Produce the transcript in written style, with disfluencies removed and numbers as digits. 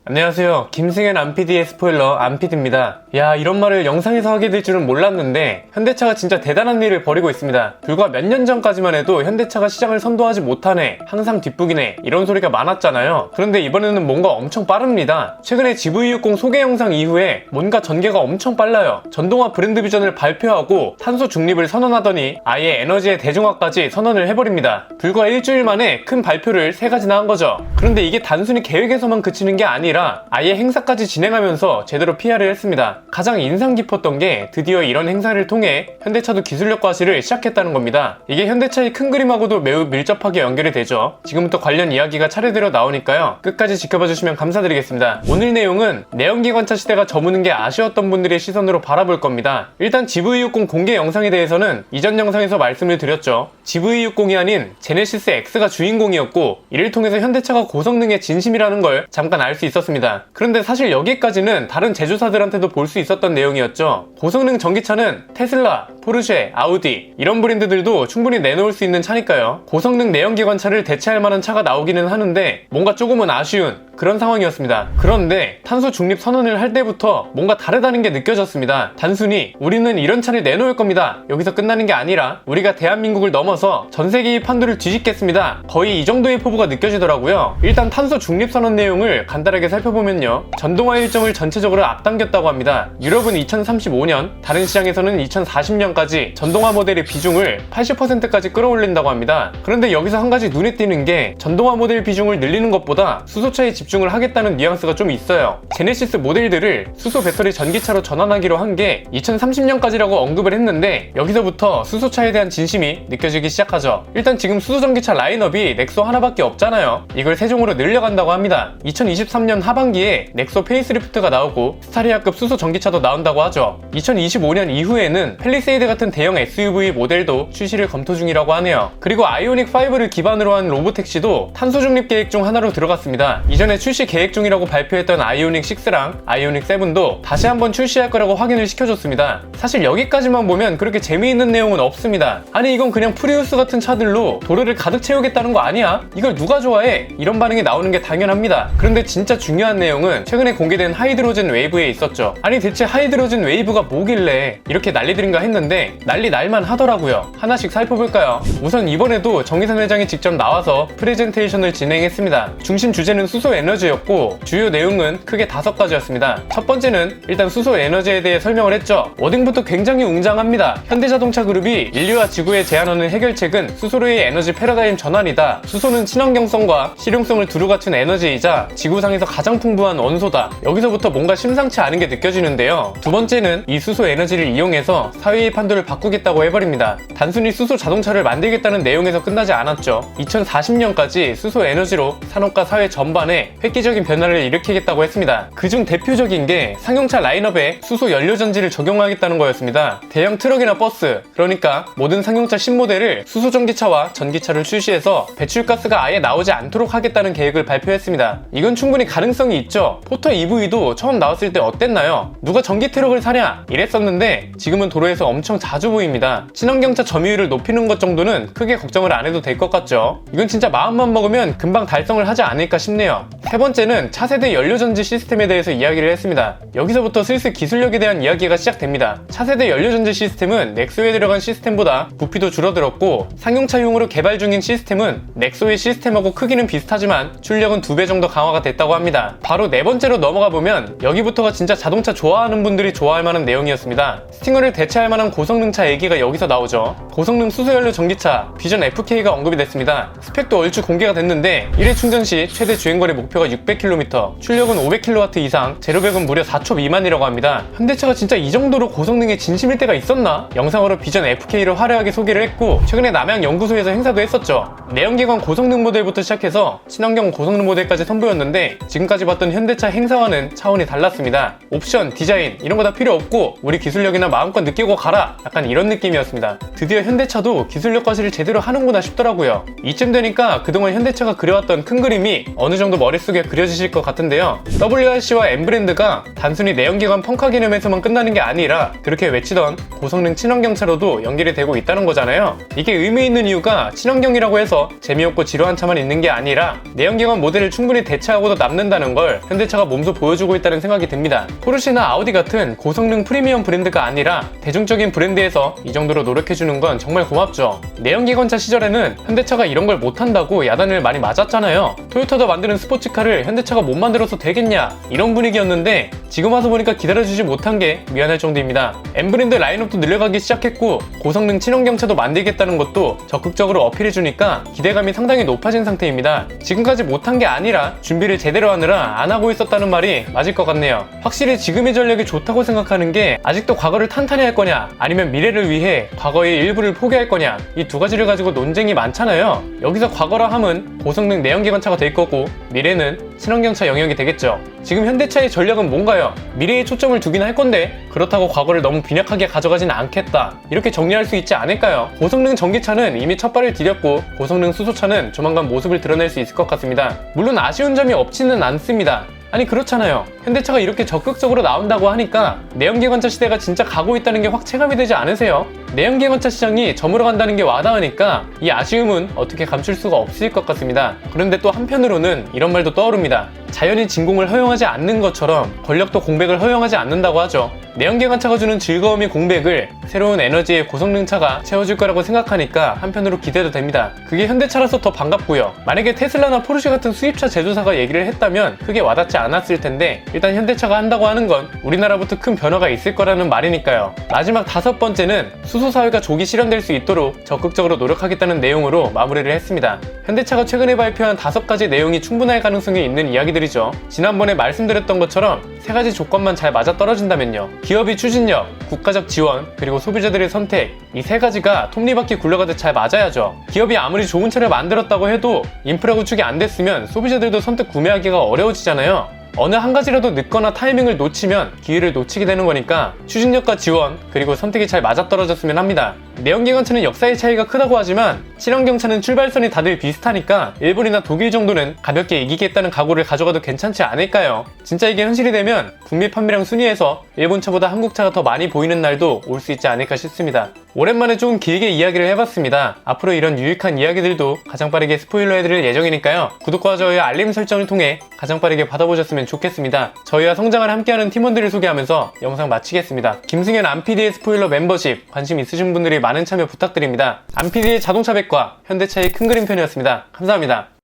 안녕하세요. 김승현 안PD의 스포일러 안PD입니다. 야, 이런 말을 영상에서 하게 될 줄은 몰랐는데 현대차가 진짜 대단한 일을 벌이고 있습니다. 불과 몇 년 전까지만 해도 현대차가 시장을 선도하지 못하네, 항상 뒷북이네, 이런 소리가 많았잖아요. 그런데 이번에는 뭔가 엄청 빠릅니다. 최근에 GV60 소개 영상 이후에 뭔가 전개가 엄청 빨라요. 전동화 브랜드 비전을 발표하고 탄소 중립을 선언하더니 아예 에너지의 대중화까지 선언을 해버립니다. 불과 일주일 만에 큰 발표를 3가지나 한 거죠. 그런데 이게 단순히 계획에서만 그치는 게 아니라 아예 행사까지 진행하면서 제대로 PR을 했습니다. 가장 인상 깊었던 게 드디어 이런 행사를 통해 현대차도 기술력 과시를 시작했다는 겁니다. 이게 현대차의 큰 그림하고도 매우 밀접하게 연결이 되죠. 지금부터 관련 이야기가 차례대로 나오니까요, 끝까지 지켜봐 주시면 감사드리겠습니다. 오늘 내용은 내연기관차 시대가 저무는 게 아쉬웠던 분들의 시선으로 바라볼 겁니다. 일단 GV60 공개 영상에 대해서는 이전 영상에서 말씀을 드렸죠. GV60이 아닌 제네시스 X가 주인공이었고 이를 통해서 현대차가 고성능의 진심이라는 걸 잠깐 알 수 있었습니다. 그런데 사실 여기까지는 다른 제조사들한테도 볼 수 있었던 내용이었죠. 고성능 전기차는 테슬라, 포르쉐, 아우디 이런 브랜드들도 충분히 내놓을 수 있는 차니까요. 고성능 내연기관차를 대체할 만한 차가 나오기는 하는데 뭔가 조금은 아쉬운 그런 상황이었습니다. 그런데 탄소 중립 선언을 할 때부터 뭔가 다르다는 게 느껴졌습니다. 단순히 우리는 이런 차를 내놓을 겁니다, 여기서 끝나는 게 아니라 우리가 대한민국을 넘어서 전 세계의 판도를 뒤집겠습니다, 거의 이 정도의 포부가 느껴지더라고요. 일단 탄소 중립 선언 내용을 간단하게 살펴보면요, 전동화 일정을 전체적으로 앞당겼다고 합니다. 유럽은 2035년, 다른 시장에서는 2040년까지 전동화 모델의 비중을 80%까지 끌어올린다고 합니다. 그런데 여기서 한 가지 눈에 띄는 게 전동화 모델 비중을 늘리는 것보다 수소차에 집중을 하겠다는 뉘앙스가 좀 있어요. 제네시스 모델들을 수소 배터리 전기차로 전환하기로 한 게 2030년까지라고 언급을 했는데 여기서부터 수소차에 대한 진심이 느껴지기 시작하죠. 일단 지금 수소 전기차 라인업이 넥소 하나밖에 없잖아요. 이걸 3종으로 늘려간다고 합니다. 2023년 하반기에 넥소 페이스리프트가 나오고 스타리아급 수소 전기차도 나온다고 하죠. 2025년 이후에는 팰리세이드 같은 대형 SUV 모델도 출시를 검토 중이라고 하네요. 그리고 아이오닉5를 기반으로 한 로보택시도 탄소 중립 계획 중 하나로 들어갔습니다. 이전에 출시 계획 중이라고 발표했던 아이오닉6랑 아이오닉7도 다시 한번 출시할 거라고 확인을 시켜줬습니다. 사실 여기까지만 보면 그렇게 재미있는 내용은 없습니다. 아니 이건 그냥 프리우스 같은 차들로 도로를 가득 채우겠다는 거 아니야? 이걸 누가 좋아해? 이런 반응이 나오는 게 당연합니다. 그런데 진짜 중요한 내용은 최근에 공개된 하이드로젠 웨이브에 있었죠. 아니 대체 하이드로젠 웨이브가 뭐길래 이렇게 난리들인가 했는데 난리 날만 하더라고요. 하나씩 살펴볼까요? 우선 이번에도 정의선 회장이 직접 나와서 프레젠테이션을 진행했습니다. 중심 주제는 수소 에너지였고 주요 내용은 크게 5가지였습니다. 첫 번째는 일단 수소 에너지에 대해 설명을 했죠. 워딩부터 굉장히 웅장합니다. 현대자동차 그룹이 인류와 지구에 제안하는 해결책은 수소로의 에너지 패러다임 전환이다. 수소는 친환경성과 실용성을 두루 갖춘 에너지이자 지구상에서 가장 풍부한 원소다. 여기서부터 뭔가 심상치 않은 게 느껴지는데요. 두 번째는 이 수소 에너지를 이용해서 사회의 판도를 바꾸겠다고 해버립니다. 단순히 수소 자동차를 만들겠다는 내용에서 끝나지 않았죠. 2040년까지 수소 에너지로 산업과 사회 전반에 획기적인 변화를 일으키겠다고 했습니다. 그중 대표적인 게 상용차 라인업에 수소 연료전지를 적용하겠다는 거였습니다. 대형 트럭이나 버스, 그러니까 모든 상용차 신모델을 수소 전기차와 전기차를 출시해서 배출가스가 아예 나오지 않도록 하겠다는 계획을 발표했습니다. 이건 충분히 가능성이 있죠. 포터 EV도 처음 나왔을 때 어땠나요? 누가 전기 트럭을 사냐? 이랬었는데 지금은 도로에서 엄청 자주 보입니다. 친환경차 점유율을 높이는 것 정도는 크게 걱정을 안 해도 될 것 같죠. 이건 진짜 마음만 먹으면 금방 달성을 하지 않을까 싶네요. 세 번째는 차세대 연료전지 시스템에 대해서 이야기를 했습니다. 여기서부터 슬슬 기술력에 대한 이야기가 시작됩니다. 차세대 연료전지 시스템은 넥소에 들어간 시스템보다 부피도 줄어들었고 상용차용으로 개발 중인 시스템은 넥소의 시스템하고 크기는 비슷하지만 출력은 2배 정도 강화가 됐다고 합니다. 바로 네 번째로 넘어가 보면 여기부터가 진짜 자동차 좋아하는 분들이 좋아할 만한 내용이었습니다. 스팅어를 대체할 만한 고성능차 얘기가 여기서 나오죠. 고성능 수소연료 전기차 비전 FK가 언급이 됐습니다. 스펙도 얼추 공개가 됐는데 1회 충전 시 최대 주행거리 목표가 600km, 출력은 500kW 이상, 제로백은 무려 4초 미만이라고 합니다. 현대차가 진짜 이 정도로 고성능에 진심일 때가 있었나? 영상으로 비전 FK를 화려하게 소개를 했고 최근에 남양연구소에서 행사도 했었죠. 내연기관 고성능 모델부터 시작해서 친환경 고성능 모델까지 선보였는데 지금까지 봤던 현대차 행사와는 차원이 달랐습니다. 옵션, 디자인 이런 거 다 필요 없고 우리 기술력이나 마음껏 느끼고 가라, 약간 이런 느낌이었습니다. 드디어 현대차도 기술력 과시를 제대로 하는구나 싶더라고요. 이쯤 되니까 그동안 현대차가 그려왔던 큰 그림이 어느 정도 머릿속에 그려지실 것 같은데요. WRC와 M브랜드가 단순히 내연기관 펑카 개념에서만 끝나는 게 아니라 그렇게 외치던 고성능 친환경차로도 연결이 되고 있다는 거잖아요. 이게 의미 있는 이유가 친환경이라고 해서 재미없고 지루한 차만 있는 게 아니라 내연기관 모델을 충분히 대체하고도 남는다는 한다는 걸 현대차가 몸소 보여주고 있다는 생각이 듭니다. 포르쉐나 아우디 같은 고성능 프리미엄 브랜드가 아니라 대중적인 브랜드에서 이 정도로 노력해주는 건 정말 고맙죠. 내연기관차 시절에는 현대차가 이런 걸 못한다고 야단을 많이 맞았잖아요. 토요타도 만드는 스포츠카를 현대차가 못 만들어서 되겠냐 이런 분위기였는데 지금 와서 보니까 기다려주지 못한 게 미안할 정도입니다. M브랜드 라인업도 늘려가기 시작했고 고성능 친환경차도 만들겠다는 것도 적극적으로 어필해주니까 기대감이 상당히 높아진 상태입니다. 지금까지 못한 게 아니라 준비를 제대로 하느라 안 하고 있었다는 말이 맞을 것 같네요. 확실히 지금의 전력이 좋다고 생각하는 게 아직도 과거를 탄탄히 할 거냐 아니면 미래를 위해 과거의 일부를 포기할 거냐 이 두 가지를 가지고 논쟁이 많잖아요. 여기서 과거라 함은 고성능 내연기관차가 될 거고 미래는 친환경차 영역이 되겠죠. 지금 현대차의 전략은 뭔가요? 미래에 초점을 두긴 할 건데 그렇다고 과거를 너무 빈약하게 가져가진 않겠다 이렇게 정리할 수 있지 않을까요? 고성능 전기차는 이미 첫 발을 디뎠고 고성능 수소차는 조만간 모습을 드러낼 수 있을 것 같습니다. 물론 아쉬운 점이 없지는 않습니다. 아니 그렇잖아요. 현대차가 이렇게 적극적으로 나온다고 하니까 내연기관차 시대가 진짜 가고 있다는 게 확 체감이 되지 않으세요? 내연기관차 시장이 저물어 간다는 게 와닿으니까 이 아쉬움은 어떻게 감출 수가 없을 것 같습니다. 그런데 또 한편으로는 이런 말도 떠오릅니다. 자연이 진공을 허용하지 않는 것처럼 권력도 공백을 허용하지 않는다고 하죠. 내연기관차가 주는 즐거움이 공백을 새로운 에너지의 고성능차가 채워줄 거라고 생각하니까 한편으로 기대도 됩니다. 그게 현대차라서 더 반갑고요. 만약에 테슬라나 포르쉐 같은 수입차 제조사가 얘기를 했다면 크게 와닿지 않았을 텐데 일단 현대차가 한다고 하는 건 우리나라부터 큰 변화가 있을 거라는 말이니까요. 마지막 5번째는 수소사회가 조기 실현될 수 있도록 적극적으로 노력하겠다는 내용으로 마무리를 했습니다. 현대차가 최근에 발표한 5가지 내용이 충분할 가능성이 있는 이야기들이죠. 지난번에 말씀드렸던 것처럼 3가지 조건만 잘 맞아떨어진다면요. 기업의 추진력, 국가적 지원, 그리고 소비자들의 선택 이 3가지가 톱니바퀴 굴러가듯 잘 맞아야죠. 기업이 아무리 좋은 차를 만들었다고 해도 인프라 구축이 안 됐으면 소비자들도 선뜻 구매하기가 어려워지잖아요. 어느 한 가지라도 늦거나 타이밍을 놓치면 기회를 놓치게 되는 거니까 추진력과 지원 그리고 선택이 잘 맞아떨어졌으면 합니다. 내연기관차는 역사의 차이가 크다고 하지만 친환경차는 출발선이 다들 비슷하니까 일본이나 독일 정도는 가볍게 이기겠다는 각오를 가져가도 괜찮지 않을까요? 진짜 이게 현실이 되면 북미 판매량 순위에서 일본차보다 한국차가 더 많이 보이는 날도 올 수 있지 않을까 싶습니다. 오랜만에 좀 길게 이야기를 해봤습니다. 앞으로 이런 유익한 이야기들도 가장 빠르게 스포일러 해드릴 예정이니까요. 구독과 좋아요 알림 설정을 통해 가장 빠르게 받아보셨으면 좋겠습니다. 저희와 성장을 함께하는 팀원들을 소개하면서 영상 마치겠습니다. 김승현 안PD의 스포일러 멤버십 관심 있으신 분들이 많은 참여 부탁드립니다. 안PD의 자동차 백과 현대차의 큰 그림 편이었습니다. 감사합니다.